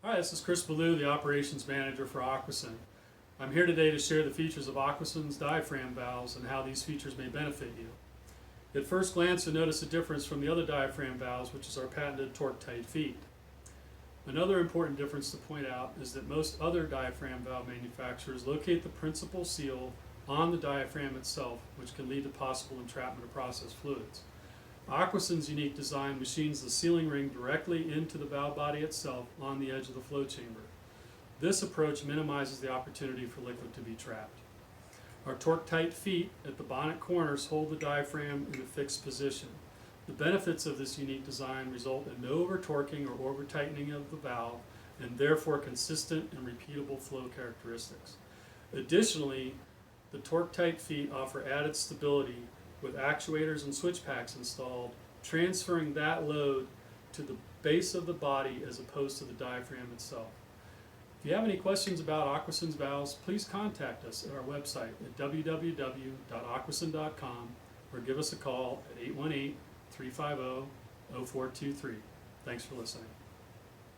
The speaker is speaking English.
Hi, this is Chris Ballou, the Operations Manager for Aquasyn. I'm here today to share the features of Aquasyn's diaphragm valves and how these features may benefit you. At first glance, you'll notice a difference from the other diaphragm valves, which is our patented Tork-Tite Feet. Another important difference to point out is that most other diaphragm valve manufacturers locate the principal seal on the diaphragm itself, which can lead to possible entrapment of processed fluids. Aquasyn's unique design machines the sealing ring directly into the valve body itself on the edge of the flow chamber. This approach minimizes the opportunity for liquid to be trapped. Our Tork-Tite feet at the bonnet corners hold the diaphragm in a fixed position. The benefits of this unique design result in no over-torquing or over-tightening of the valve, and therefore consistent and repeatable flow characteristics. Additionally, the Tork-Tite feet offer added stability with actuators and switch packs installed, transferring that load to the base of the body as opposed to the diaphragm itself. If you have any questions about Aquasyn's valves, please contact us at our website at www.aquasyn.com or give us a call at 818-350-0423. Thanks for listening.